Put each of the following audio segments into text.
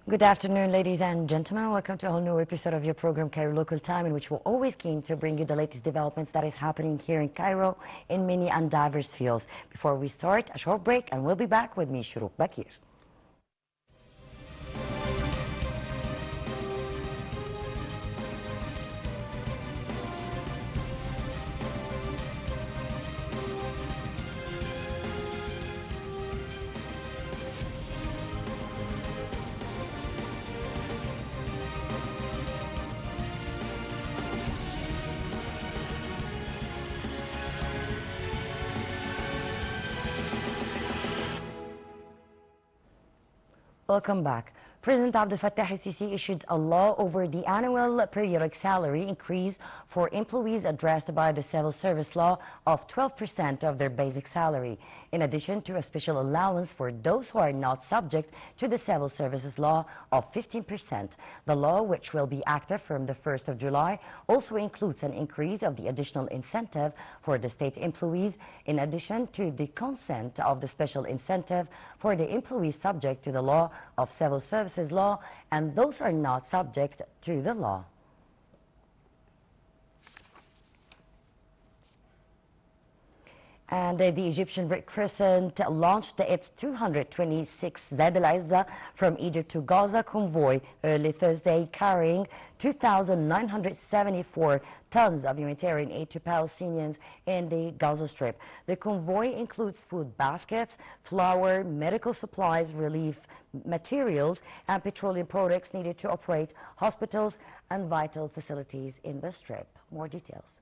Good afternoon, ladies and gentlemen. Welcome to a whole new episode of your program, Cairo Local Time, in which we're always keen to bring you the latest developments that is happening here in Cairo in many and diverse fields. Before we start, a short break, and we'll be back with me, Shuruq Bakir. Welcome back. President Abdel Fattah el-Sisi issued a law over the annual periodic salary increase for employees addressed by the civil service law of 12% of their basic salary, in addition to a special allowance for those who are not subject to the civil services law of 15%. The law, which will be active from the 1st of July, also includes an increase of the additional incentive for the state employees, in addition to the consent of the special incentive for the employees subject to the law of civil services law and those are not subject to the law. And the Egyptian Red Crescent launched its 226th Zaid al-Izza from Egypt to Gaza convoy early Thursday, carrying 2,974 tons of humanitarian aid to Palestinians in the Gaza Strip. The convoy includes food baskets, flour, medical supplies, relief materials, and petroleum products needed to operate hospitals and vital facilities in the Strip. More details.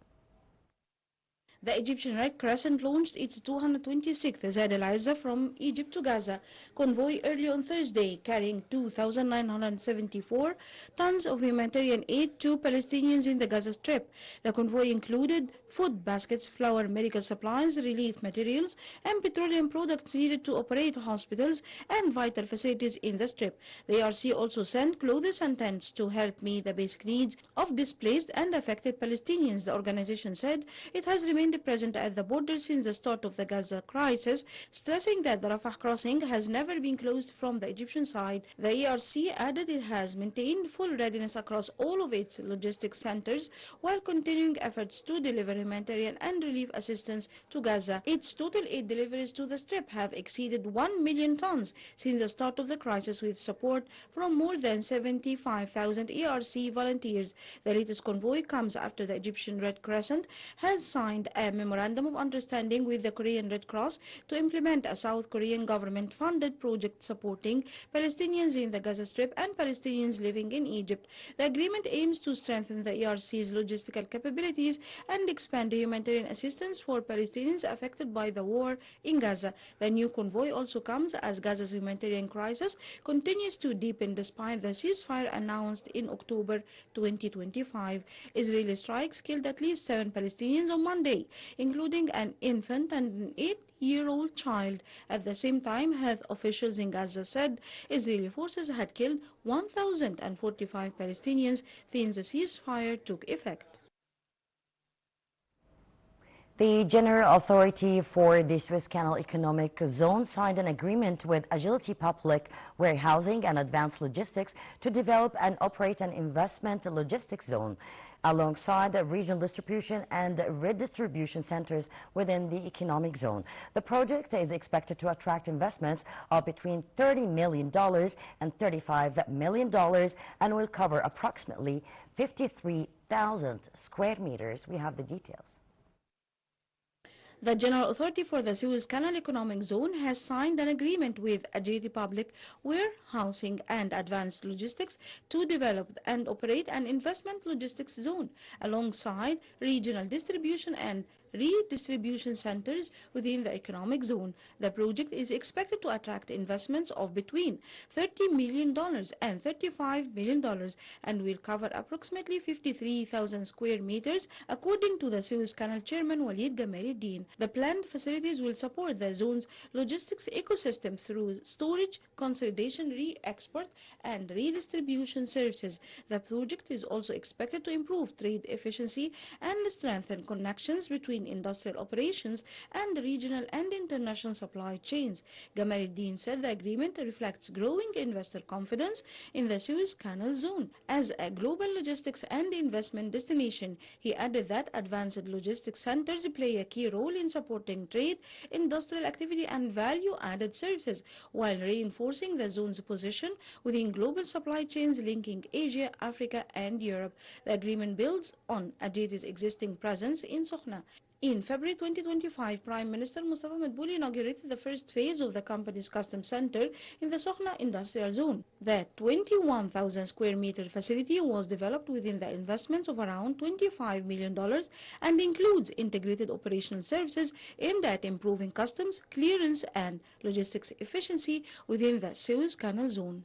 The Egyptian Red Crescent launched its 226th Zaid al-Izza from Egypt to Gaza convoy early on Thursday, carrying 2,974 tons of humanitarian aid to Palestinians in the Gaza Strip. The convoy included food baskets, flour, medical supplies, relief materials, and petroleum products needed to operate hospitals and vital facilities in the Strip. The ERC also sent clothes and tents to help meet the basic needs of displaced and affected Palestinians. The organization said it has remained present at the border since the start of the Gaza crisis, stressing that the Rafah crossing has never been closed from the Egyptian side. The ERC added it has maintained full readiness across all of its logistics centers while continuing efforts to deliver humanitarian and relief assistance to Gaza. Its total aid deliveries to the Strip have exceeded 1 million tons since the start of the crisis, with support from more than 75,000 ERC volunteers. The latest convoy comes after the Egyptian Red Crescent has signed a memorandum of understanding with the Korean Red Cross to implement a South Korean government-funded project supporting Palestinians in the Gaza Strip and Palestinians living in Egypt. The agreement aims to strengthen the ERC's logistical capabilities and expand humanitarian assistance for Palestinians affected by the war in Gaza. The new convoy also comes as Gaza's humanitarian crisis continues to deepen despite the ceasefire announced in October 2025. Israeli strikes killed at least 7 Palestinians on Monday, including an infant and an 8-year-old child. At the same time, health officials in Gaza said Israeli forces had killed 1,045 Palestinians since the ceasefire took effect. The General Authority for the Suez Canal Economic Zone signed an agreement with Agility Public Warehousing and Advanced Logistics to develop and operate an investment logistics zone alongside regional distribution and redistribution centers within the economic zone. The project is expected to attract investments of between $30 million and $35 million and will cover approximately 53,000 square meters. We have the details. The General Authority for the Suez Canal Economic Zone has signed an agreement with Agility Public Warehousing and Advanced Logistics to develop and operate an investment logistics zone alongside regional distribution and redistribution centers within the economic zone. The project is expected to attract investments of between $30 million and $35 million and will cover approximately 53,000 square meters, according to the Suez Canal Chairman Walid Gamaluddin. The planned facilities will support the zone's logistics ecosystem through storage, consolidation, re-export, and redistribution services. The project is also expected to improve trade efficiency and strengthen connections between between industrial operations and regional and international supply chains. Gamaluddin said the agreement reflects growing investor confidence in the Suez Canal zone as a global logistics and investment destination. He added that advanced logistics centers play a key role in supporting trade, industrial activity and value-added services, while reinforcing the zone's position within global supply chains linking Asia, Africa and Europe. The agreement builds on AGET's existing presence in Sokhna. In February 2025, Prime Minister Mustafa Madbouli inaugurated the first phase of the company's customs center in the Sokhna industrial zone. The 21,000 square meter facility was developed within the investments of around $25 million and includes integrated operational services aimed at improving customs, clearance and logistics efficiency within the Suez Canal zone.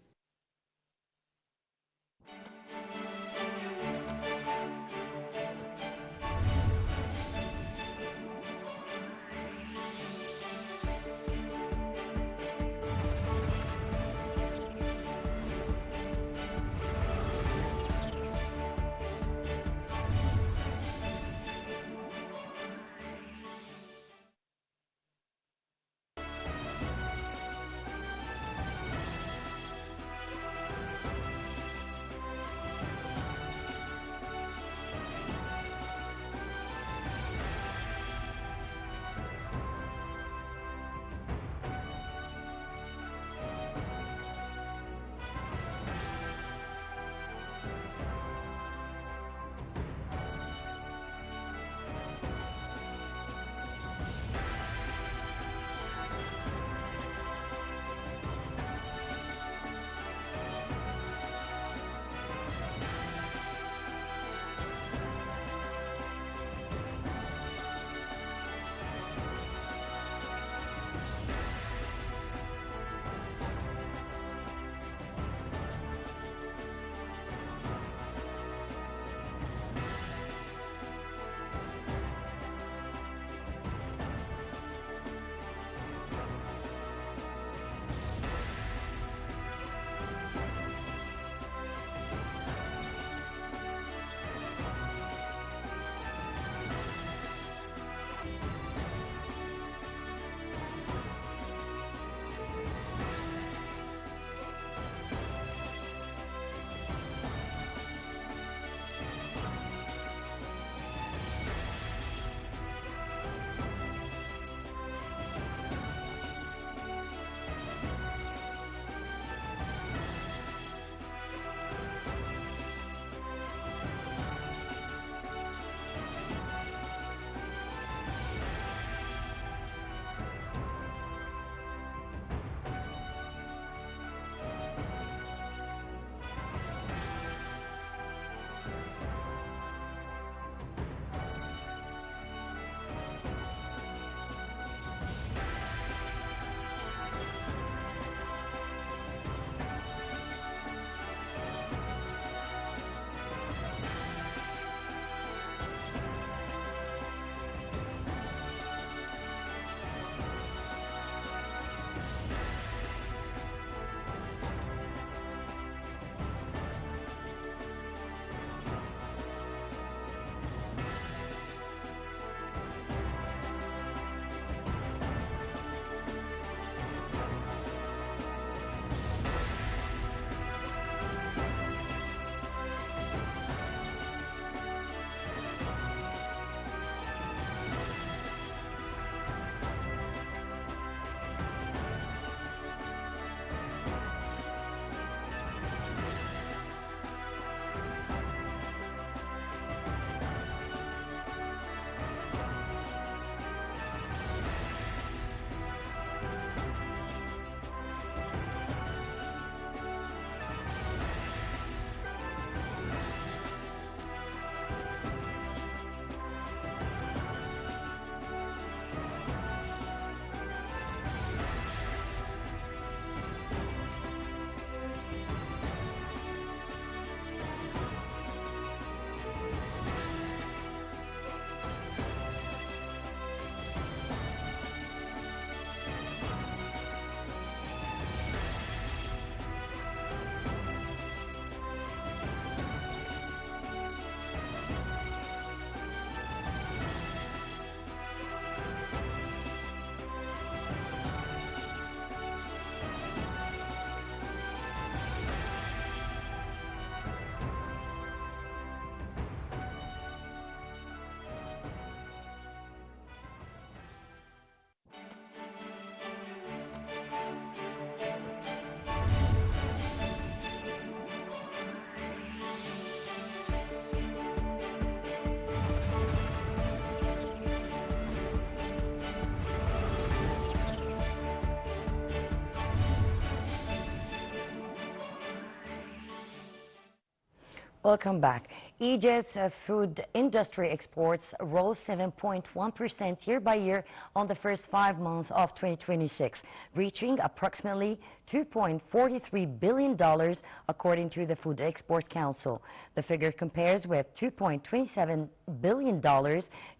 Welcome back. Egypt's food industry exports rose 7.1% year by year on the first 5 months of 2026, reaching approximately $2.43 billion according to the Food Export Council. The figure compares with $2.27 billion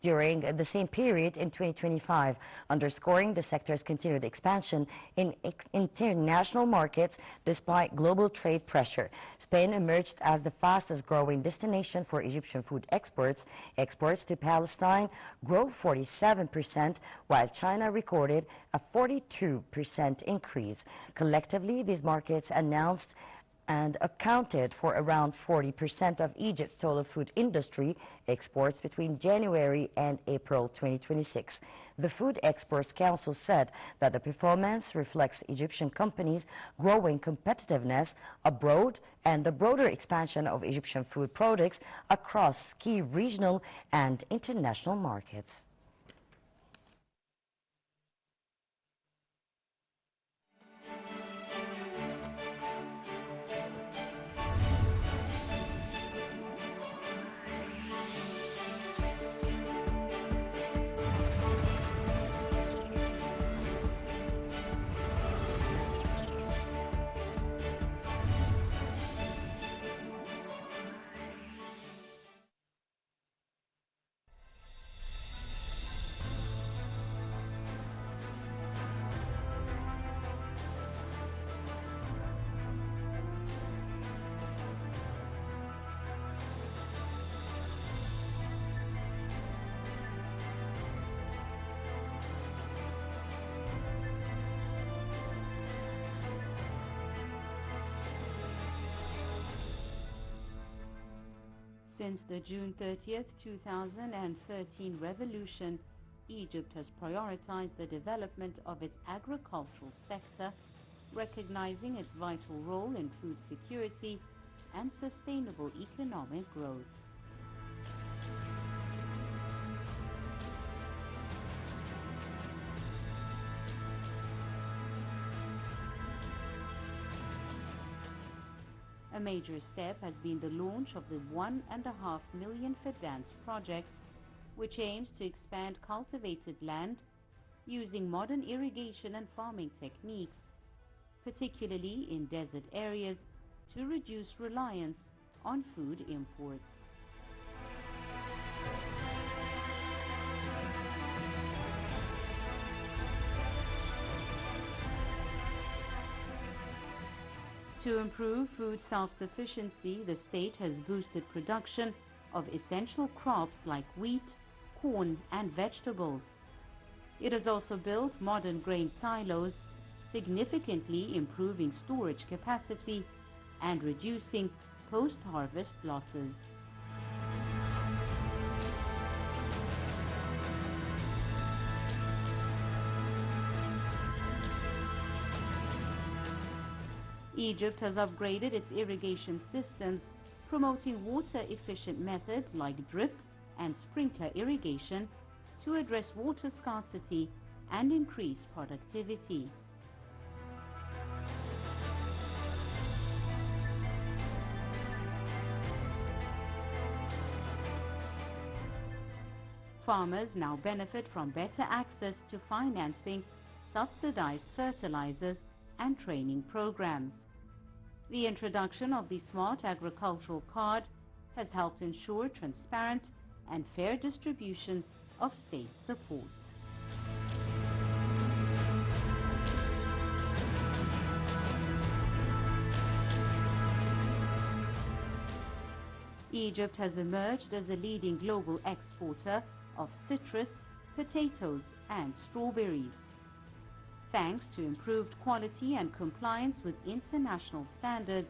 during the same period in 2025, underscoring the sector's continued expansion in international markets despite global trade pressure. Spain emerged as the fastest growing destination for Egyptian food exports. Exports to Palestine grew 47%, while China recorded a 42% increase. Collectively, these markets announced and accounted for around 40% of Egypt's total food industry exports between January and April 2026. The Food Exports Council said that the performance reflects Egyptian companies' growing competitiveness abroad and the broader expansion of Egyptian food products across key regional and international markets. Since the June 30th, 2013 revolution, Egypt has prioritized the development of its agricultural sector, recognizing its vital role in food security and sustainable economic growth. A major step has been the launch of the 1.5 million Fidans project, which aims to expand cultivated land using modern irrigation and farming techniques, particularly in desert areas, to reduce reliance on food imports. To improve food self-sufficiency, the state has boosted production of essential crops like wheat, corn, and vegetables. It has also built modern grain silos, significantly improving storage capacity and reducing post-harvest losses. Egypt has upgraded its irrigation systems, promoting water-efficient methods like drip and sprinkler irrigation to address water scarcity and increase productivity. Farmers now benefit from better access to financing, subsidized fertilizers, and training programs. The introduction of the Smart Agricultural Card has helped ensure transparent and fair distribution of state support. Egypt has emerged as a leading global exporter of citrus, potatoes, and strawberries. Thanks to improved quality and compliance with international standards,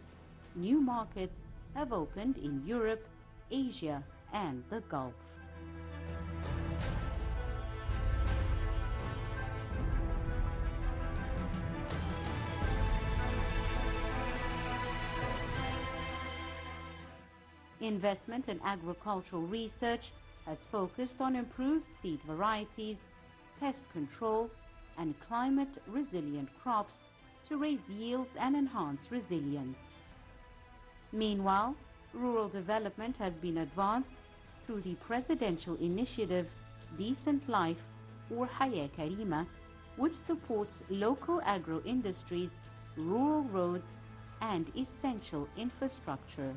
new markets have opened in Europe, Asia, and the Gulf. Investment in agricultural research has focused on improved seed varieties, pest control, and climate-resilient crops to raise yields and enhance resilience. Meanwhile, Rural development has been advanced through the presidential initiative Decent Life or Hayya Karima, which supports local agro-industries, rural roads, and essential infrastructure.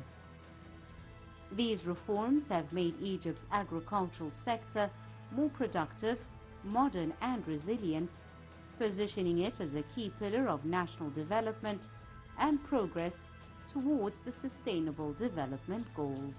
These reforms have made Egypt's agricultural sector more productive, modern, and resilient, positioning it as a key pillar of national development and progress towards the Sustainable Development Goals.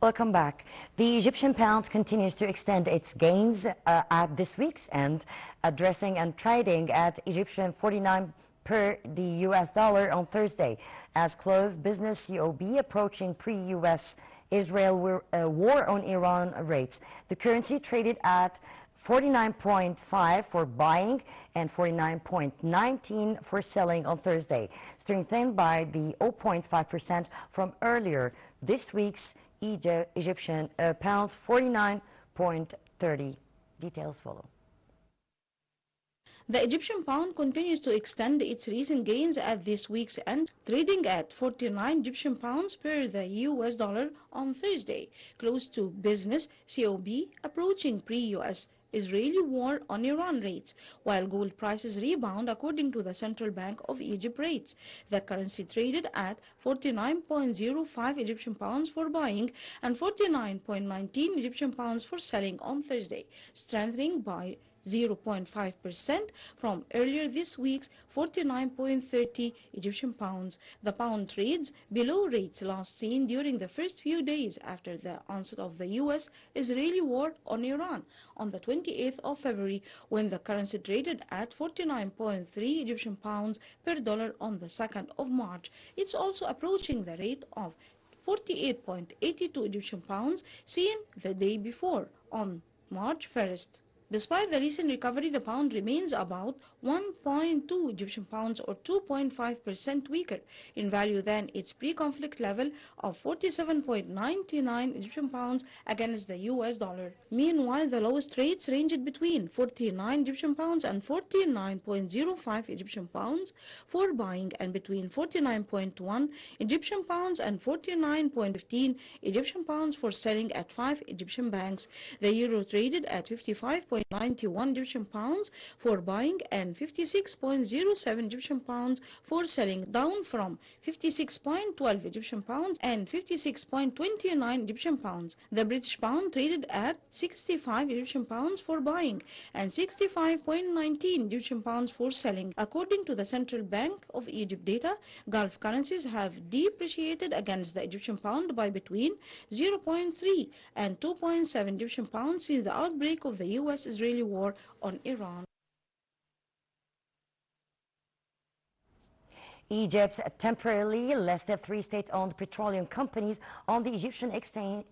Welcome back. The Egyptian pound continues to extend its gains at this week's end, addressing and trading at Egyptian 49 per the US dollar on Thursday, as closed business COB approaching pre-US Israel war on Iran rates. The currency traded at 49.5 for buying and 49.19 for selling on Thursday, strengthened by the 0.5% from earlier this week's Egyptian pounds 49.30. Details follow. The Egyptian pound continues to extend its recent gains at this week's end, trading at 49 Egyptian pounds per the US dollar on Thursday, close to business COB approaching pre-US Israeli war on Iran rates, while gold prices rebound according to the Central Bank of Egypt rates. The currency traded at 49.05 Egyptian pounds for buying and 49.19 Egyptian pounds for selling on Thursday, strengthening by 0.5% from earlier this week's 49.30 Egyptian pounds. The pound trades below rates last seen during the first few days after the onset of the US-Israeli war on Iran on the 28th of February, when the currency traded at 49.3 Egyptian pounds per dollar on the 2nd of March. It's also approaching the rate of 48.82 Egyptian pounds seen the day before on March 1st. Despite the recent recovery, the pound remains about 1.2 Egyptian pounds or 2.5% weaker in value than its pre-conflict level of 47.99 Egyptian pounds against the US dollar. Meanwhile, the lowest rates ranged between 49 Egyptian pounds and 49.05 Egyptian pounds for buying and between 49.1 Egyptian pounds and 49.15 Egyptian pounds for selling at 5 Egyptian banks. The euro traded at 55.91 Egyptian pounds for buying and 56.07 Egyptian pounds for selling, down from 56.12 Egyptian pounds and 56.29 Egyptian pounds. The British pound traded at 65 Egyptian pounds for buying and 65.19 Egyptian pounds for selling. According to the Central Bank of Egypt data, Gulf currencies have depreciated against the Egyptian pound by between 0.3 and 2.7 Egyptian pounds since the outbreak of the US-Israeli war on Iran. Egypt temporarily listed 3 state-owned petroleum companies on the Egyptian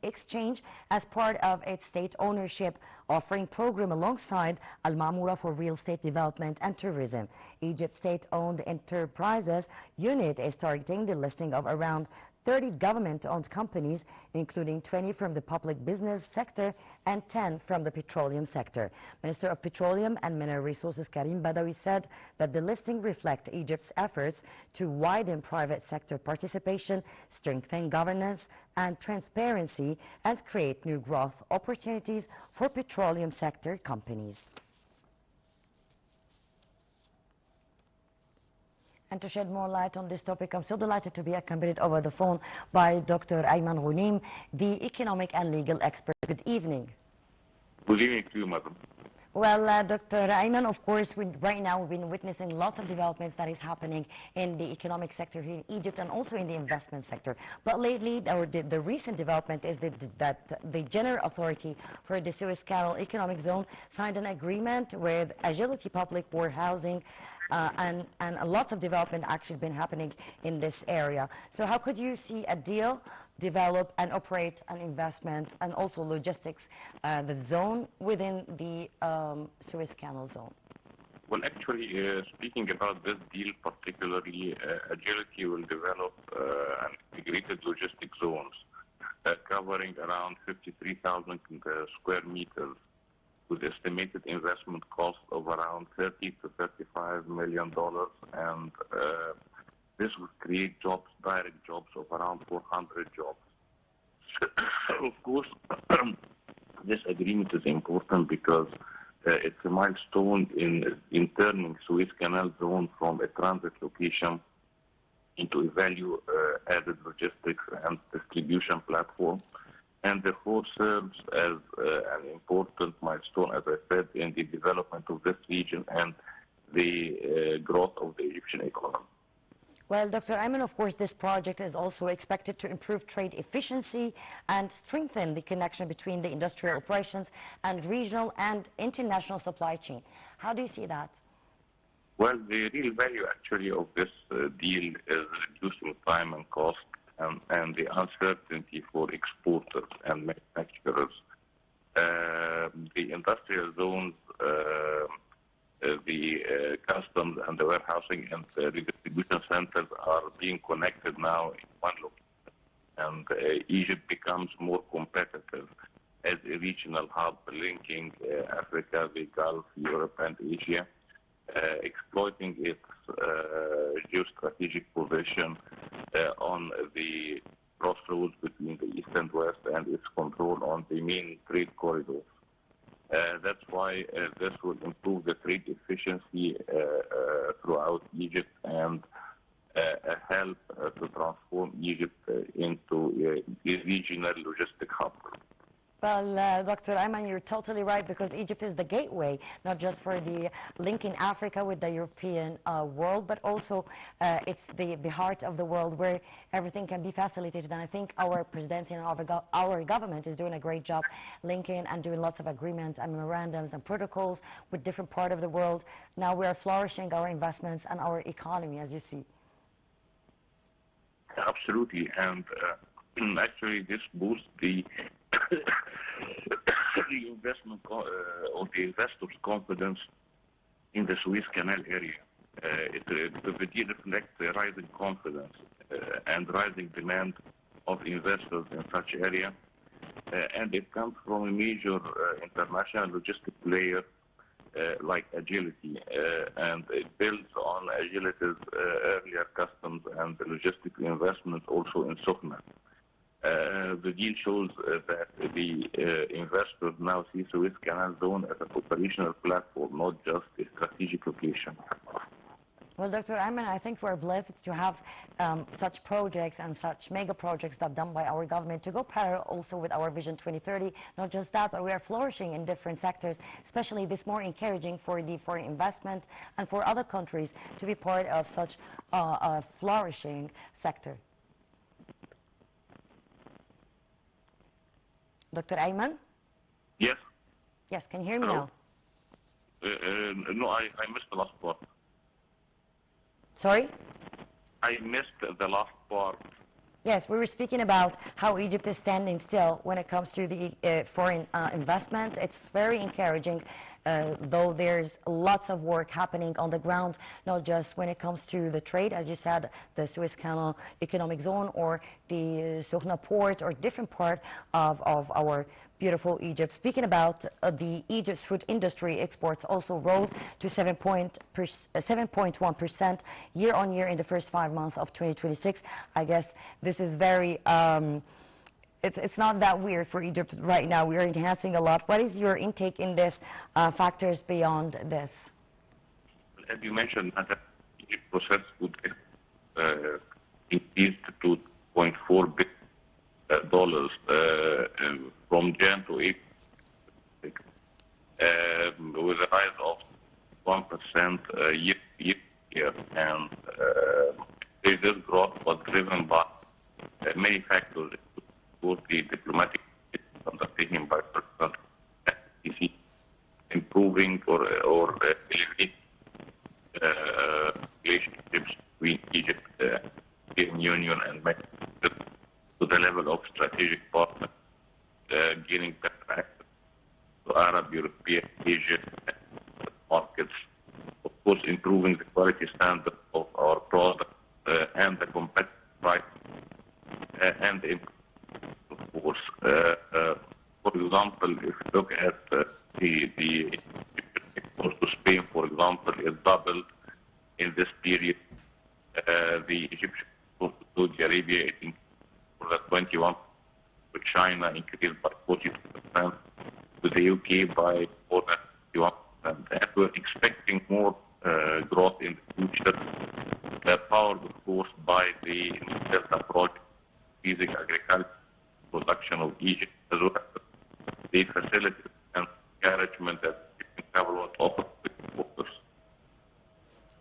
exchange as part of its state ownership offering program alongside Al Ma'mura for Real Estate Development and Tourism. Egypt's state-owned enterprises unit is targeting the listing of around 30 government-owned companies, including 20 from the public business sector and 10 from the petroleum sector. Minister of Petroleum and Mineral Resources Karim Badawi said that the listing reflects Egypt's efforts to widen private sector participation, strengthen governance and transparency, and create new growth opportunities for petroleum sector companies. And to shed more light on this topic, I'm so delighted to be accompanied over the phone by Dr. Ayman Ghoneim, the economic and legal expert. Good evening. Good evening to you, madam. Well, Dr. Ayman, of course, right now we've been witnessing lots of developments that is happening in the economic sector here in Egypt and also in the investment sector. But lately, or the recent development is that the General Authority for the Suez Canal Economic Zone signed an agreement with Agility Public Warehousing and lots of development actually been happening in this area. So how could you see a deal develop and operate an investment and also logistics, the zone within the Suez Canal zone? Well, actually, speaking about this deal particularly, Agility will develop an integrated logistic zones covering around 53,000 square meters with estimated investment cost of around $30 to $35 million, and this would create jobs, direct jobs of around 400 jobs. Of course, this agreement is important because it's a milestone in turning Suez Canal zone from a transit location into a value-added logistics and distribution platform, and therefore serves as an important milestone, as I said, in the development of this region and the growth of the Egyptian economy. Well, Dr. Ayman, of course, this project is also expected to improve trade efficiency and strengthen the connection between the industrial operations and regional and international supply chain. How do you see that? Well, the real value actually of this deal is reducing time and cost and the uncertainty for exporters and manufacturers. The industrial zones, the customs and the warehousing and the redistribution centers are being connected now in one location. And Egypt becomes more competitive as a regional hub linking Africa, the Gulf, Europe, and Asia, exploiting its geostrategic position on the crossroads between the East and West and its control on the main trade corridors. That's why this will improve the trade efficiency throughout Egypt and help to transform Egypt into a regional logistic hub. Well, Dr. Ayman, you're totally right, because Egypt is the gateway, not just for the linking Africa with the European world, but also it's the heart of the world where everything can be facilitated. And I think our presidency and our government is doing a great job linking and doing lots of agreements and memorandums and protocols with different parts of the world. Now we are flourishing our investments and our economy, as you see. Absolutely, and actually this boosts the the investment or the investors' confidence in the Suez Canal area. The deal reflects the rising confidence and rising demand of investors in such area, and it comes from a major international logistic player like Agility, and it builds on Agility's earlier customs and the logistic investments also in Sokhna. The deal shows that the investors now see Suez Canal Zone as an operational platform, not just a strategic location. Well, Dr. Ayman, I think we're blessed to have such projects and such mega projects that are done by our government to go parallel also with our Vision 2030. Not just that, but we are flourishing in different sectors, especially this more encouraging for the foreign investment and for other countries to be part of such a flourishing sector. Dr. Ayman? Yes. Yes, can you hear me Hello? now? No, I missed the last part. Sorry? I missed the last part. Yes, we were speaking about how Egypt is standing still when it comes to the foreign investment. It's very encouraging, though there's lots of work happening on the ground, not just when it comes to the trade, as you said, the Suez Canal Economic Zone or the Sokhna port or different part of our beautiful Egypt. Speaking about the Egypt's food industry, exports also rose to 7.1% year on year in the first 5 months of 2026. I guess this is very, it's not that weird for Egypt right now. We are enhancing a lot. What is your intake in this factors beyond this? As you mentioned, Egypt processed food increased to $2.4 billion from Jan to April, with a rise of 1% year, and this growth was driven by many factors, both the diplomatic undertaken by President Sisi, improving or elevating relationships between Egypt, European Union, and Mexico to the level of strategic partners, gaining better access to Arab, European, Asian markets and of course, for example, if you look at the exports to Spain, for example, is doubled in this period. The Egyptian exports to Saudi Arabia is increased for the 21%, with China increased by 42%, with the UK by more than 51%. And we're expecting more growth in the future, powered, of course, by the Delta project, increasing agriculture production of Egypt, as well as the facilities and encouragement that government offers to exporters.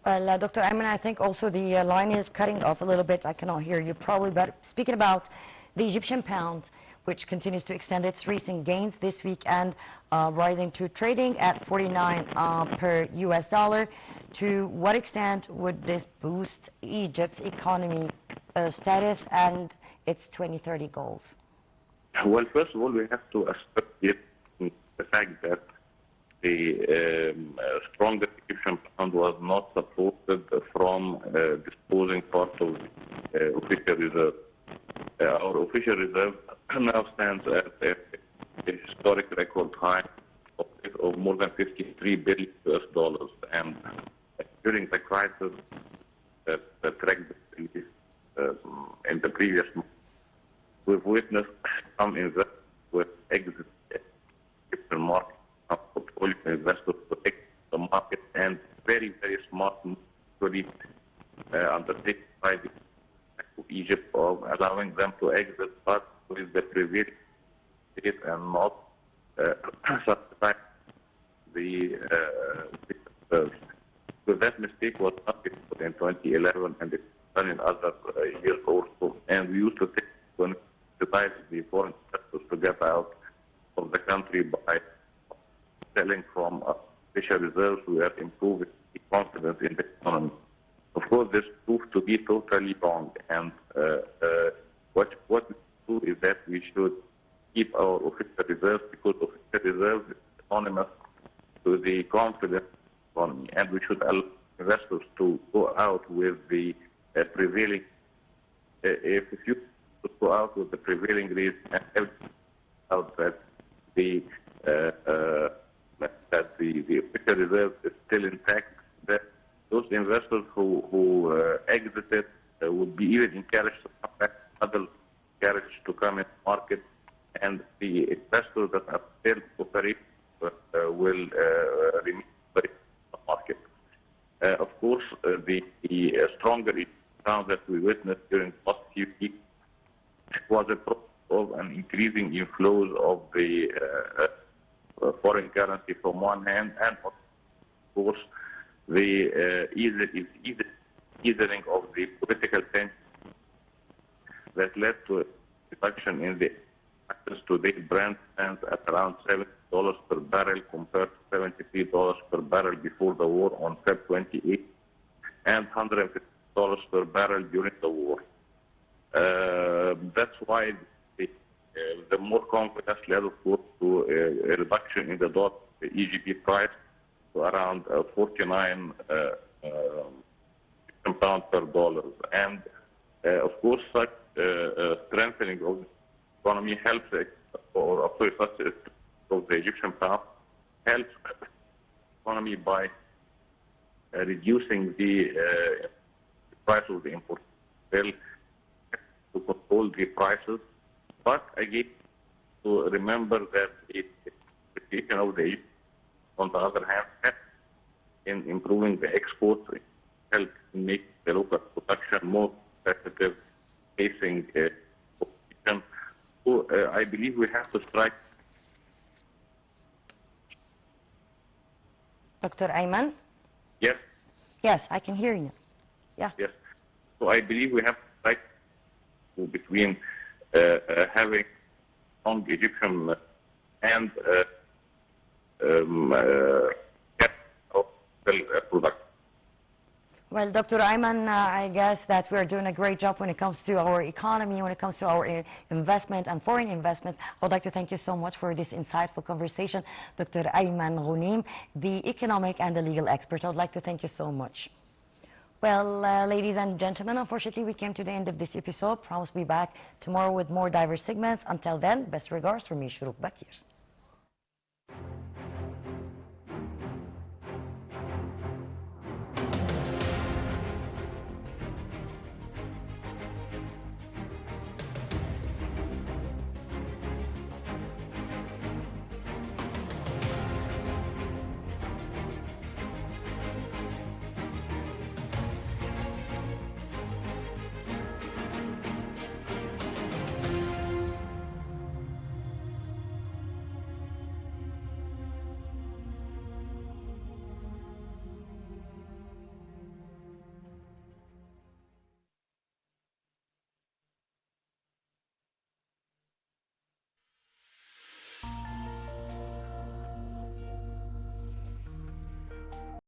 Well, Dr. Ayman, I think also the line is cutting off a little bit. I cannot hear you probably, but speaking about the Egyptian pound, which continues to extend its recent gains this week and rising to trading at 49 per US dollar. To what extent would this boost Egypt's economy status and its 2030 goals? Well, first of all, we have to accept the fact that the stronger Egyptian pound was not supported from disposing part of the official reserve. Our official reserve now stands at a historic record high of more than 53 billion US dollars. And during the crisis that tracked in the previous month, we've witnessed some investors with exit the market, portfolio investors to exit the market, and very, very smart moves undertaken by the Egypt of allowing them to exit, but with the prevailing state and not subsidize the reserves. So that mistake was not in 2011 and it's done in other years also. And we used to take when advise the foreign investors to get out of the country by selling from official reserves. We are improving the confidence in the economy. Of course, this proved to be totally wrong, and what we do is that we should keep our official reserves, because official reserves is synonymous to the confidence economy, and we should allow investors to go out with the prevailing. If you go out with the prevailing rate and everything out that the official reserve is still intact, that those investors who exited would be even encouraged to come back, other encouraged to come in the market, and the investors that are still operating will remain in the market. Of course, the stronger pound that we witnessed during the past few weeks was a process of an increasing inflows of the foreign currency from one hand, and of course the easing of the political tension that led to a reduction in the access to the Brent stands at around $70 per barrel compared to $73 per barrel before the war on February 28, and $150 per barrel during the war. That's why the more confidence led, of course, to a reduction in the EGP price to around 49 pounds per dollar. And of course, such strengthening of the economy helps, or such of the Egyptian pound helps the economy by reducing the price of the import bill to control the prices. But again, to remember that the appreciation of the Egypt, on the other hand, in improving the exports, help make the local production more competitive, facing competition. So I believe we have to strike. Dr. Ayman? Yes. Yes, I can hear you. Yeah. Yes. So I believe we have to strike between having strong Egyptian and product. Well, Dr. Ayman, I guess that we're doing a great job when it comes to our economy, when it comes to our investment and foreign investment. I would like to thank you so much for this insightful conversation, Dr. Ayman Ghoneim, the economic and the legal expert. I would like to thank you so much. Well, ladies and gentlemen, unfortunately, we came to the end of this episode. Promise to be back tomorrow with more diverse segments. Until then, best regards from me, Shuruk Bakir.